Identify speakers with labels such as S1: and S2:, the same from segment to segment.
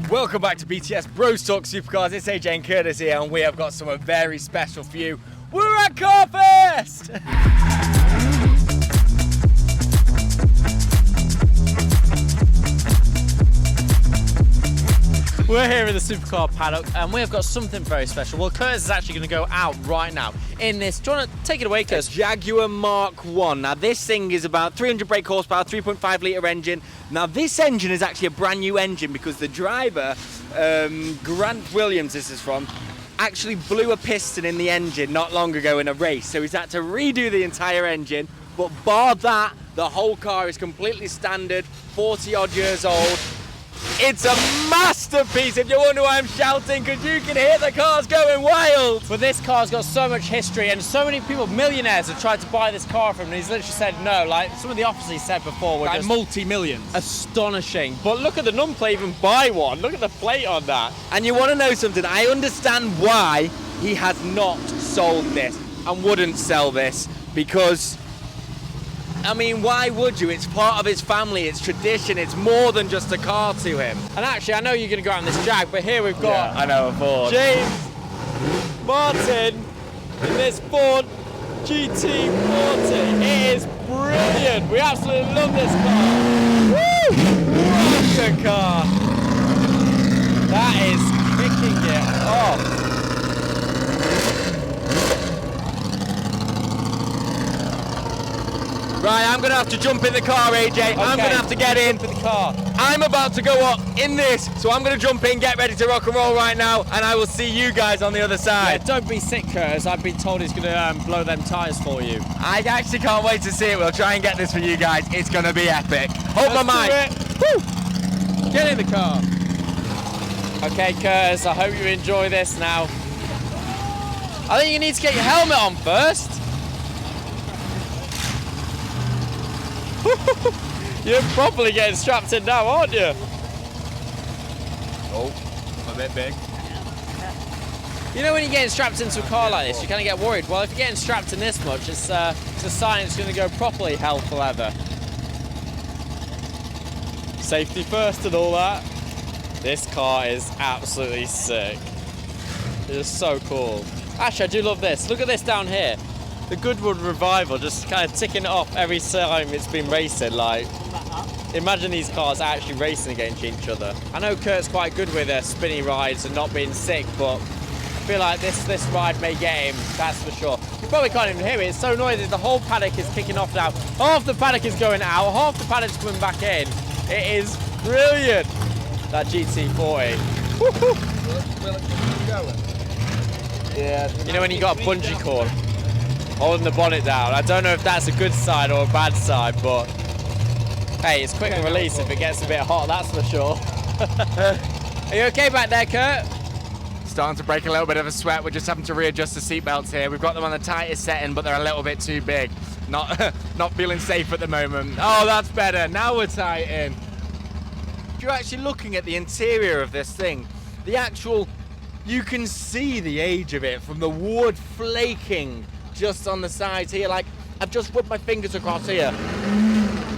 S1: Welcome back to BTS Bros Talk Supercars. It's AJ and Curtis here, and we have got something very special for you. We're at CarFest!
S2: We're here in the supercar paddock and we have got something very special. Well, Curtis is actually going to go out right now in this. Do you want to take it away, Curtis?
S1: Jaguar Mark 1. Now this thing is about 300 brake horsepower, 3.5 litre engine. Now this engine is actually a brand new engine because the driver, Grant Williams this is from, actually blew a piston in the engine not long ago in a race. So he's had to redo the entire engine, but bar that, the whole car is completely standard, 40 odd years old. It's a masterpiece, if you wonder why I'm shouting, because you can hear the cars going wild.
S2: But this car's got so much history and so many people, millionaires, have tried to buy this car from him, and he's literally said no. Like some of the offers he said before were
S1: Like
S2: just
S1: multi-millions.
S2: astonishing. But look at the number plate, even buy one. Look at the plate on that.
S1: And you want to know something? I understand why he has not sold this and wouldn't sell this, because I mean, why would you? It's part of his family, it's tradition, it's more than just a car to him.
S2: And actually, I know you're going to go out on this Jag, but here we've got
S1: I know, a Ford.
S2: James Martin in this Ford GT40. It is brilliant. We absolutely love this car. Woo! What a car. That is kicking it off.
S1: Right, I'm going to have to jump in the car, AJ. Okay. I'm going to have to get in.
S2: For the car.
S1: I'm about to go up in this, so I'm going to jump in, get ready to rock and roll right now, and I will see you guys on the other side.
S2: Yeah, don't be sick, Curtis. I've been told he's going to blow them tyres for you.
S1: I actually can't wait to see it. We'll try and get this for you guys. It's going to be epic. Hold my mic.
S2: Woo! Get in the car. Okay, Curtis, I hope you enjoy this now. I think you need to get your helmet on first. You're properly getting strapped in now, aren't you?
S1: Oh, a bit big.
S2: You know when you're getting strapped into a car like this, you kind of get worried. Well, if you're getting strapped in this much, it's a sign it's going to go properly hell for leather. Safety first and all that. This car is absolutely sick. It is so cool. Actually, I do love this. Look at this down here. The Goodwood Revival just kind of ticking it off every time it's been racing. Like, imagine these cars actually racing against each other. I know Kurt's quite good with spinny rides and not being sick, but I feel like this ride may get him, that's for sure. You probably can't even hear it, it's so noisy. The whole paddock is kicking off now. Half the paddock is going out, half the paddock's coming back in. It is brilliant, that GT40. Yeah. You know when you got a bungee cord holding the bonnet down. I don't know if that's a good side or a bad side, but hey, it's quick release if it gets a bit hot, that's for sure. Are you okay back there, Kurt?
S1: Starting to break a little bit of a sweat. We're just having to readjust the seatbelts here. We've got them on the tightest setting, but they're a little bit too big. Not feeling safe at the moment. Oh, that's better. Now we're tight in. If you're actually looking at the interior of this thing, the actual, you can see the age of it from the wood flaking just on the sides here. Like, I've just rubbed my fingers across here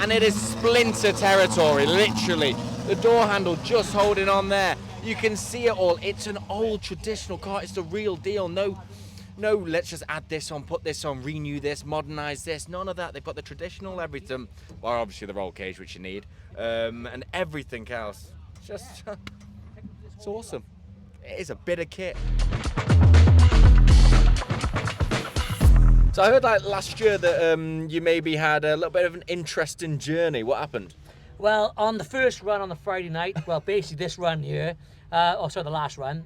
S1: and it is splinter territory, literally. The door handle just holding on there. You can see it all. It's an old traditional car. It's the real deal. No, let's just add this on, put this on, renew this, modernize this. None of that. They've got the traditional everything. Well, obviously the roll cage, which you need, and everything else. Just, it's awesome. It is a bit of kit. So I heard like last year that you maybe had a little bit of an interesting journey. What happened?
S3: Well, on the first run on the Friday night, well, basically this run here, the last run,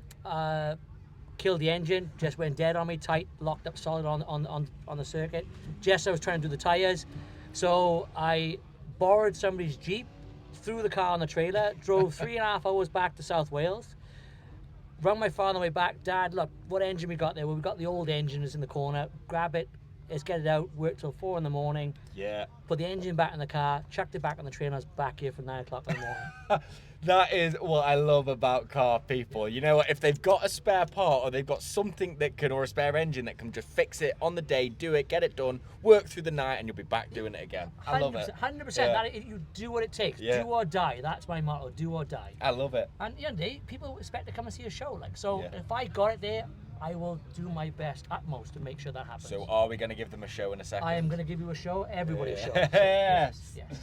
S3: killed the engine, just went dead on me, tight, locked up solid on the circuit. Just I was trying to do the tyres, so I borrowed somebody's Jeep, threw the car on the trailer, drove 3.5 hours back to South Wales, rang my father on the way back. Dad, look, what engine we got there? Well, we got the old engine, it's in the corner, grab it, is get it out, work till 4 in the morning,
S1: Yeah.
S3: put the engine back in the car, chucked it back on the train. I was back here for 9 o'clock in the morning.
S1: That is what I love about car people. You know what? If they've got a spare part or they've got something that can, or a spare engine that can just fix it on the day, do it, get it done, work through the night, and you'll be back doing it again. I love it.
S3: 100%.
S1: Yeah.
S3: You do what it takes.
S1: Yeah.
S3: Do or die. That's my motto. Do or die.
S1: I love it.
S3: And you know, people expect to come and see a show. Like, so
S1: Yeah.
S3: if I got it there, I will do my best utmost to make sure that happens.
S1: So are we going to give them a show in a second?
S3: I am going to give you a show, everybody a show. So,
S1: Yes.
S3: yes.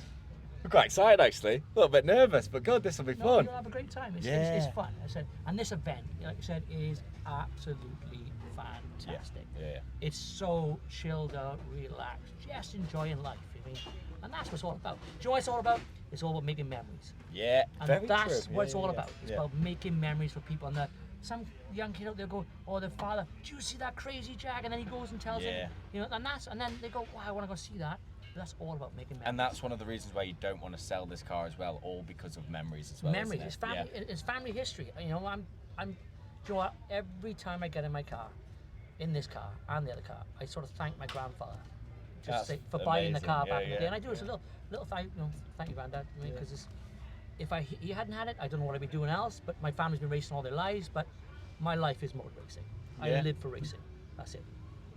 S1: I'm quite excited actually. A little bit nervous, but God, this will be
S3: No,
S1: fun.
S3: you'll have a great time. It's
S1: Yeah.
S3: fun. I said, and this event, like I said, is absolutely fantastic.
S1: Yeah.
S3: It's so chilled out, relaxed, just enjoying life. I mean, and that's what it's all about. Do you know what it's all about? It's all about making memories.
S1: Yeah.
S3: And
S1: Very
S3: that's
S1: true.
S3: what it's all
S1: Yeah.
S3: about. It's about making memories for people. And some young kid out there go, oh, their father, do you see that crazy Jag? And then he goes and tells him, you know, and then they go, wow, I want to go see that. But that's all about making memories.
S1: And that's one of the reasons why you don't want to sell this car as well, all because of memories as well.
S3: Memories.
S1: Isn't
S3: It's
S1: it?
S3: family.
S1: Yeah.
S3: It's family history. You know, do you know what? Every time I get in my car, in this car and the other car, I sort of thank my grandfather for buying the car back in the day. And I do it as a little thank you, Granddad. I mean, because if he hadn't had it, I don't know what I'd be doing else. But my family's been racing all their lives. But my life is motor racing. I live for racing. That's it.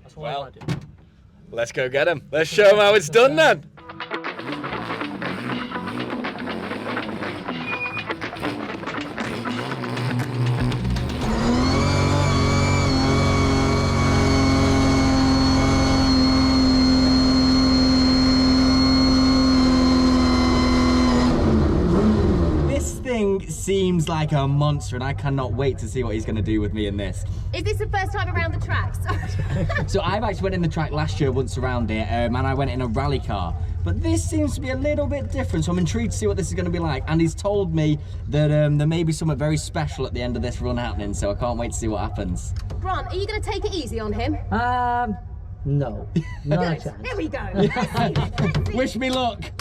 S3: That's all I want to do.
S1: Let's go get him. Let's show him how it's done then. Seems like a monster, and I cannot wait to see what he's going to do with me in this.
S4: Is this the first time around the tracks?
S5: So I've actually went in the track last year once around it, and I went in a rally car. But this seems to be a little bit different, so I'm intrigued to see what this is going to be like. And he's told me that there may be something very special at the end of this run happening, so I can't wait to see what happens.
S4: Grant, are you going to take it easy on him?
S3: No. Not a
S4: Good.
S3: chance.
S4: There we go. Let's see.
S5: Wish me luck.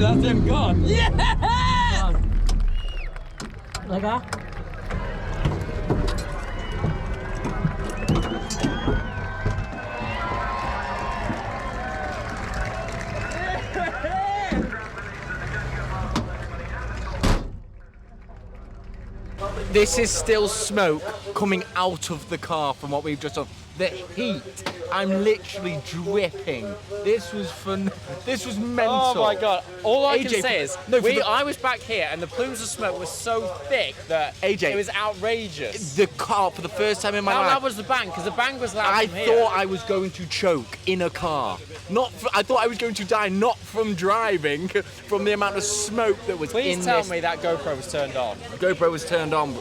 S5: That's him gone. Yeah!
S3: Like that?
S1: This is still smoke coming out of the car from what we've just done. The heat, I'm literally dripping. This was fun. This was mental.
S2: Oh my god! All I can
S1: AJ,
S2: say is,
S1: no, for the-
S2: I was back here, and the plumes of smoke were so thick that
S1: AJ,
S2: it was outrageous.
S1: The car, for the first time in my
S2: How
S1: life,
S2: loud was the bang? Because the bang was loud
S1: I
S2: from here.
S1: thought I was going to choke in a car. I thought I was going to die, not from driving, from the amount of smoke that was in
S2: Please
S1: this.
S2: tell me that GoPro was turned on.
S1: GoPro was turned on.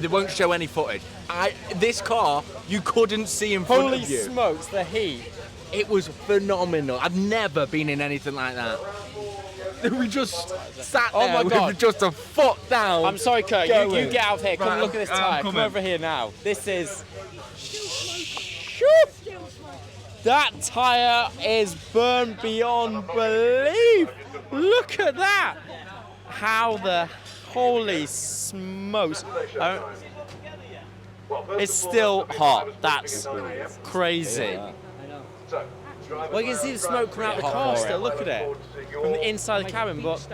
S1: They won't show any footage. This car, you couldn't see in front
S2: Holy
S1: of you.
S2: smokes, the heat.
S1: It was phenomenal. I've never been in anything like that. We just sat there
S2: Oh my God.
S1: with just a foot down.
S2: I'm sorry, Kurt. You
S1: going.
S2: get out of here. Come
S1: Right,
S2: look at this
S1: I'm
S2: tyre. Come
S1: coming.
S2: over here now. This is. That tyre is burned beyond belief. Look at that. How the holy smokes. It's still hot. That's crazy. Well, you can see the smoke coming out of the car still. Look at it. From the inside the cabin, but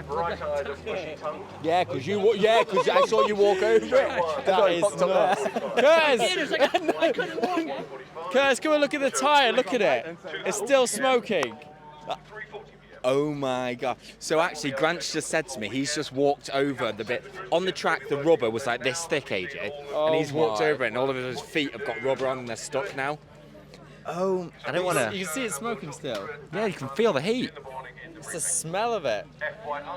S1: Yeah, because I saw you walk over it.
S2: that is nuts. Curtis, come and look at the tyre. Look at it. It's still smoking.
S1: Oh my god. So actually, Grant's just said to me, he's just walked over the bit. On the track, the rubber was like this thick, AJ. And he's walked
S2: my.
S1: over it, and all of his feet have got rubber on and they're stuck now. Oh, I don't want to.
S2: You can see it smoking still.
S1: Yeah, you can feel the heat.
S2: It's the smell of it.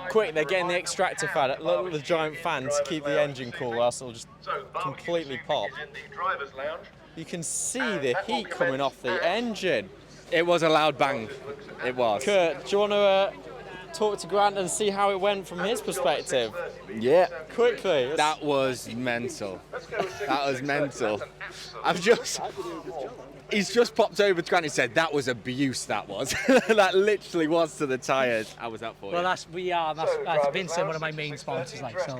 S2: Quick, they're getting the extractor fan, the giant fan to keep the engine cool, or else it'll just completely pop. You can see the heat coming off the engine.
S1: It was a loud bang. It was.
S2: Kurt, do you want to talk to Grant and see how it went from his perspective?
S1: Yeah.
S2: Quickly.
S1: That was mental. That was mental. He's just popped over to Grant and said, that was abuse, that was. That literally was to the tyres. How was that for you?
S3: Well, that's Vincent, one of my main sponsors. Like, so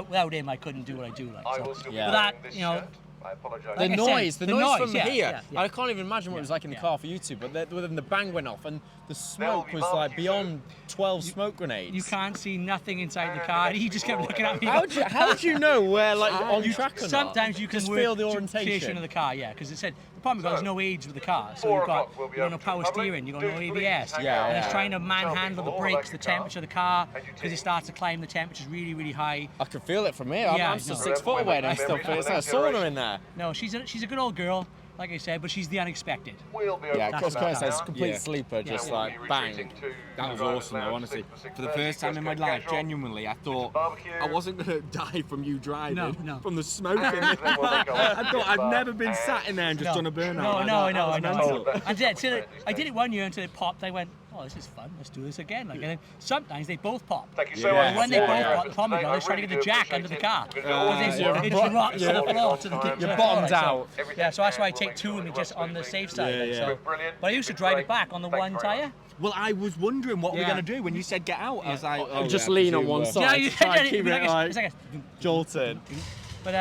S3: without him, I couldn't do what I do. Like, so,
S2: Yeah.
S3: But that, you know.
S2: The
S3: Like I
S2: noise,
S3: said,
S2: the noise from
S3: yeah,
S2: here.
S3: yeah.
S2: I can't even imagine what it was like in the car for you two, but then the bang went off and the smoke was like beyond 12 smoke grenades.
S3: You can't see nothing inside the car. He just kept looking at me.
S2: How do you know where like on track or not?
S3: Sometimes you can
S2: just
S3: work
S2: feel the
S3: situation
S2: orientation
S3: of the car, yeah, because it said the problem is there's no aids with the car, so you've got no power steering, you've got no ABS, and it's trying to manhandle the brakes, the temperature of the car, because it starts to climb the temperatures really, really high.
S2: I can feel it from here.
S3: Yeah,
S2: I'm still
S3: no.
S2: 6 foot away and I still feel it's like a sauna in there.
S3: No, she's a good old girl, like I said, but she's the unexpected.
S2: Yeah, because
S3: That's
S2: it's a complete
S1: Yeah.
S2: sleeper, just like bang.
S1: That was awesome, though, honestly. For the first time in my life, genuinely, I thought I wasn't going to die from you driving,
S3: No.
S1: from the smoke. I thought I've never been sat in there and just done a burnout.
S3: No, I
S1: That was
S3: know.
S1: mental.
S3: And I did it one year until it popped. I went, oh, this is fun. Let's do this again. Like, and then sometimes they both pop.
S6: Thank you so
S2: Yeah.
S6: much.
S3: And when they both pop, the problem is I was trying to get the jack under the car. It's rocks to the floor to the
S2: You're bottomed out.
S3: Yeah, so that's why I take two of them just on the safe side. like, so. But I used to drive it back on the one tyre.
S1: Well, I was wondering what we're
S3: Yeah.
S1: going to do when you said get out. I was like, oh,
S2: Just
S1: yeah,
S2: lean on
S1: you
S2: one
S1: were.
S2: side.
S3: you
S2: try and keep it
S3: it's
S2: like
S3: like
S2: jolted.
S3: But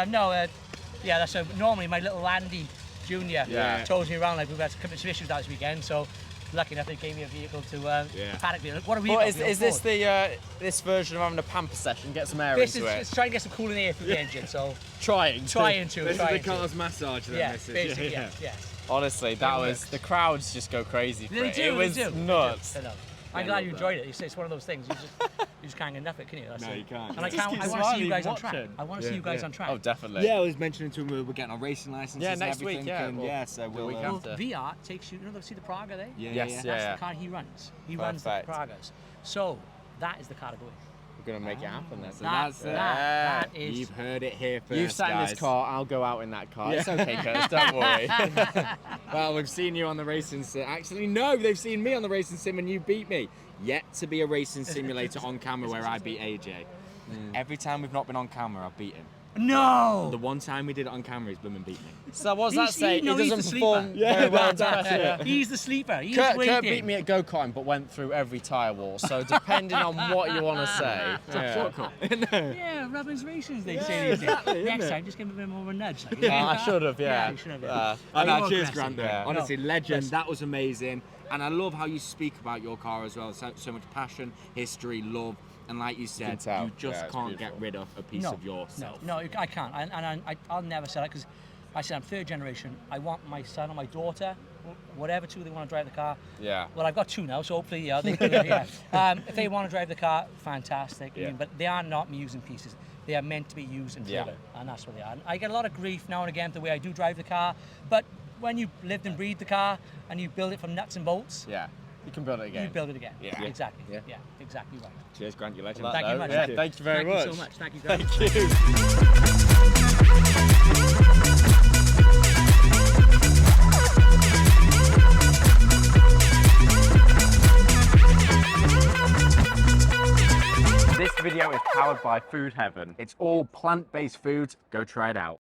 S3: yeah, that's normally my little Andy Junior tows me around. Like we've had a couple of issues that weekend, so lucky enough they gave me a vehicle to a paddock vehicle. What a vehicle!
S2: Well, is this the this version of having a pamper session? Get some air
S3: This
S2: into
S3: is
S2: it.
S3: it's trying to get some cooling air through the engine. So
S2: Trying
S1: This is the
S3: trying to.
S1: car's massage, then,
S3: Yeah,
S1: this is.
S3: basically,
S1: Yeah.
S3: yes.
S2: Honestly, that was the crowds just go crazy for
S3: They
S2: it.
S3: do,
S2: It was
S3: they do.
S2: nuts.
S3: I know. I'm glad you enjoyed it. It's one of those things. You just can't get enough of it, can you? That's
S1: No,
S3: it.
S1: you can't.
S3: And I
S2: Just keep
S3: want to see
S2: smiling,
S3: you guys on track.
S2: watching.
S3: I want to see you guys on track.
S2: Oh, definitely.
S1: Yeah, I was mentioning to him we're getting our racing licenses.
S2: Yeah,
S1: and
S2: next week,
S1: everything,
S2: yeah,
S1: and
S2: well,
S1: yeah, so we'll.
S2: week
S3: Well,
S2: after.
S3: VR takes you. See the Praga there?
S1: Yeah,
S2: Yes,
S1: yeah.
S2: yeah.
S3: That's the car he runs. He runs the
S2: Perfect.
S3: Pragas. So that is the car to go in.
S2: We're gonna make it happen then.
S1: So that's it.
S3: That is.
S1: You've heard it here first,
S2: You've sat in
S1: guys.
S2: this car, I'll go out in that car. It's okay, Curtis, don't worry.
S1: Well, we've seen you on the racing sim. Actually, no, they've seen me on the racing sim and you beat me. Yet to be a racing simulator on camera where I beat AJ. Every time we've not been on camera, I've beaten.
S3: No.
S1: The one time we did it on camera, he's blooming beat me.
S2: So what does that say?
S3: he's
S2: It
S3: the
S2: doesn't
S3: sleeper.
S2: perform very well.
S3: Yeah. He's the sleeper. He's
S2: Kurt
S3: waiting.
S2: beat me at go-karting, but went through every tyre wall. So depending on what you want to say.
S3: Yeah, Robbins Racing, they say these days. Next time, just give him a bit more of a nudge. Like,
S2: I should have, yeah.
S3: you should have. Yeah.
S1: I know,
S3: More
S1: cheers,
S3: aggressive.
S1: Grant.
S2: Yeah.
S1: Honestly, legend.
S3: Yes.
S1: That was amazing. And I love how you speak about your car as well. So much passion, history, love. And like you said,
S2: tell.
S1: you just
S2: Yeah, it's
S1: can't
S2: beautiful.
S1: get rid of a piece of yourself.
S3: No, I can't. I'll never sell it because I said I'm third generation. I want my son or my daughter, whatever two they want to drive the car.
S2: Yeah.
S3: Well, I've got two now, so hopefully, yeah, they can, if they want to drive the car, fantastic.
S2: Yeah.
S3: But they are not musing pieces. They are meant to be used and
S2: Yeah.
S3: tailored, and that's what they are. And I get a lot of grief now and again for the way I do drive the car, but when you lived and breathed the car and you build it from nuts and bolts,
S2: Yeah. You can build it again.
S3: you build it again.
S2: Yeah.
S3: Exactly.
S2: Yeah.
S3: Yeah, exactly right.
S1: Cheers, Grant, you legend.
S2: Well,
S3: Thank you much.
S2: Yeah, thank you very much.
S3: Thank you so much. Thank you, guys.
S2: Thank you.
S1: This video is powered by Food Heaven. It's all plant-based foods. Go try it out.